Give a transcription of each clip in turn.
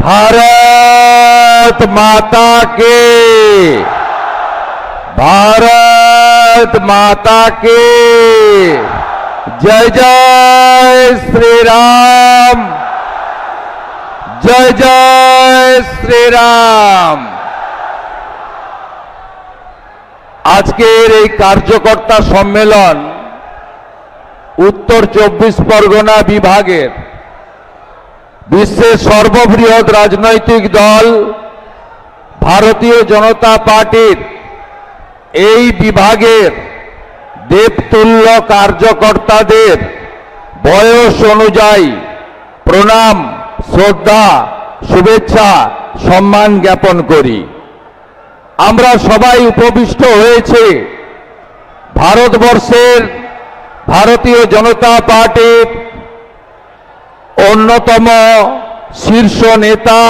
भारत माता के, भारत माता के जय जय श्री राम, जय जय श्री राम। আজকের এই কার্যকর্তা সম্মেলন উত্তর 24 পরগনা বিভাগের বিশ্বের সর্ববৃহৎ রাজনৈতিক দল ভারতীয় জনতা পার্টির এই বিভাগের দেবতুল্য কার্যকর্তাদের বয়স অনুযায়ী প্রণাম, শ্রদ্ধা, শুভেচ্ছা, সম্মান জ্ঞাপন করি। আমরা সবাই উপবিষ্ট হয়েছে ভারতবর্ষের ভারতীয় জনতা পার্টির অন্যতম শীর্ষ নেতা,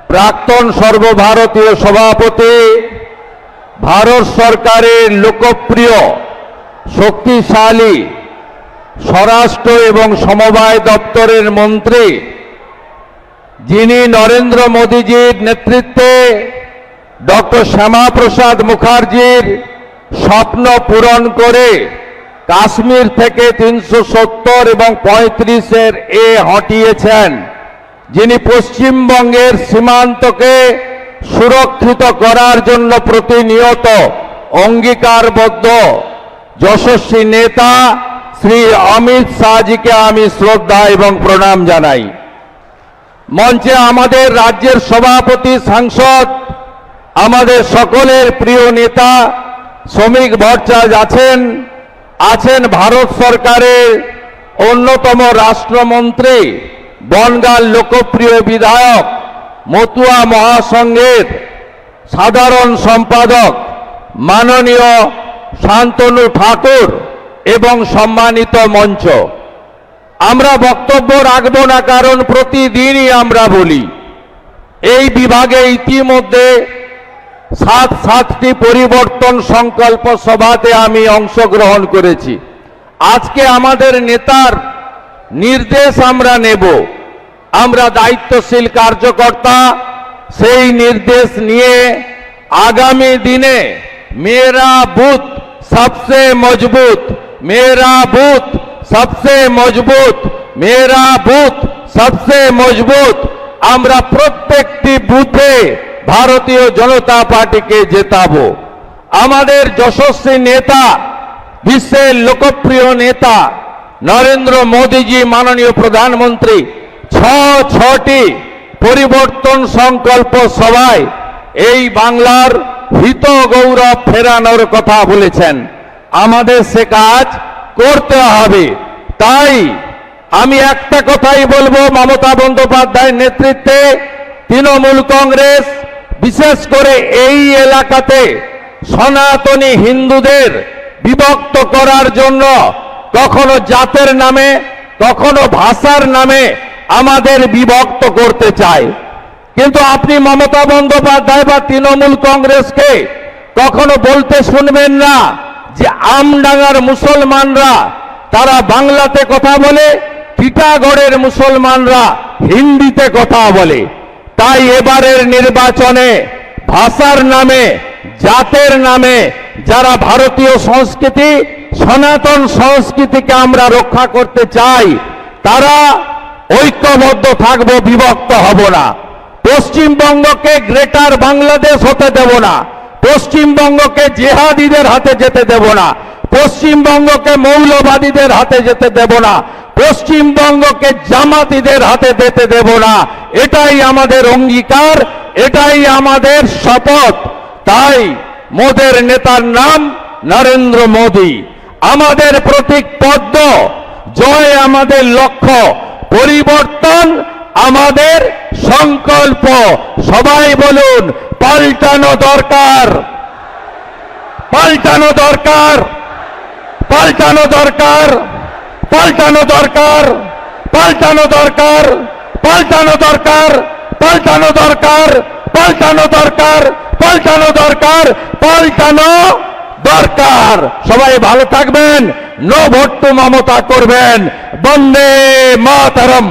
প্রাক্তন সর্বভারতীয় সভাপতি, ভারত সরকারের লোকপ্রিয় শক্তিশালী স্বরাষ্ট্র এবং সমবায় দপ্তরের মন্ত্রী, যিনি নরেন্দ্র মোদীজির নেতৃত্বে ডক্টর শ্যামাপ্রসাদ মুখার্জির স্বপ্ন পূরণ করে কাশ্মীর থেকে 370 এবং 35-এর এ হটিয়েছেন, যিনি পশ্চিমবঙ্গের সীমান্তকে সুরক্ষিত করার জন্য প্রতিনিয়ত অঙ্গীকারবদ্ধ যশস্বী নেতা শ্রী অমিত শাহজিকে আমি শ্রদ্ধা এবং প্রণাম জানাই। মঞ্চে আমাদের রাজ্যের সভাপতি, সাংসদ, আমাদের সকলের প্রিয় নেতা শ্রমিক ভট্টাচার্য আছেন ভারত সরকারের অন্যতম রাষ্ট্রমন্ত্রী, বনগাঁর লোকপ্রিয় বিধায়ক, মতুয়া মহাসংঘের সাধারণ সম্পাদক মাননীয় শান্তনু ঠাকুর এবং সম্মানিত মঞ্চ। আমরা বক্তব্য রাখব না, কারণ প্রতিদিনই আমরা বলি এই বিভাগে ইতিমধ্যে 7টি পরিবর্তন সংকল্প সভাতে আমি অংশগ্রহণ করেছি। আজকে আমাদের নেতার নির্দেশ আমরা নেব। আমরা দায়িত্বশীল কার্যকর্তা, সেই নির্দেশ নিয়ে আগামী দিনে মেরা বুথ সবসে মজবুত, মেরা বুথ সবসে মজবুত, মেরা বুথ সবসে মজবুত, আমরা প্রত্যেকটি বুথে ভারতীয় জনতা পার্টিকে জেতাবো। আমাদের যশস্বী নেতা, বিশ্বের লোকপ্রিয় নেতা নরেন্দ্র মোদীজি মাননীয় প্রধানমন্ত্রী 6টি পরিবর্তন সংকল্প সভায় এই বাংলার হিত গৌরব ফেরানোর কথা বলেছেন। আমাদের সে কাজ করতে হবে। তাই আমি একটা কথাই বলবো, মমতা বন্দ্যোপাধ্যায়ের নেতৃত্বে তৃণমূল কংগ্রেস বিশেষ করে এই এলাকাতে সনাতনী হিন্দুদের বিভক্ত করার জন্য কখনো জাতের নামে, কখনো ভাষার নামে আমাদের বিভক্ত করতে চায়। কিন্তু আপনি মমতা বন্দ্যোপাধ্যায় বা তৃণমূল কংগ্রেসকে কখনো বলতে শুনবেন না যে আমডাঙ্গার মুসলমানরা তারা বাংলাতে কথা বলে, টিটাগড়ের মুসলমানরা হিন্দিতে কথা বলে। তাই এবারের নির্বাচনে ভাষার নামে, জাতের নামে যারা ভারতীয় সংস্কৃতি, সনাতন সংস্কৃতিকে আমরা রক্ষা করতে চাই, তারা ঐক্যবদ্ধ থাকবো, বিভক্ত হব না। পশ্চিমবঙ্গকে গ্রেটার বাংলাদেশ হতে দেব না, পশ্চিমবঙ্গকে জেহাদিদের হাতে যেতে দেব না, পশ্চিমবঙ্গকে মৌলবাদীদের হাতে যেতে দেব না, পশ্চিমবঙ্গকে জামাতিদের হাতে যেতে দেব না। এটাই আমাদের অঙ্গীকার, এটাই আমাদের শপথ। তাই মোদের নেতার নাম নরেন্দ্র মোদী, আমাদের প্রতীক পদ্ম, জয় আমাদের লক্ষ্য, পরিবর্তন আমাদের সংকল্প। সবাই বলুন, পাল্টানো দরকার, পাল্টানো দরকার, পাল্টানো দরকার, পাল্টানো দরকার, পাল্টানো দরকার, পাল্টানো দরকার, পাল্টানো দরকার, পাল্টানো দরকার, পাল্টানো দরকার, পাল্টানো দরকার। সবাই ভালো থাকবেন, নো ভোট টু মমতা করবেন। বন্দে মাতরম।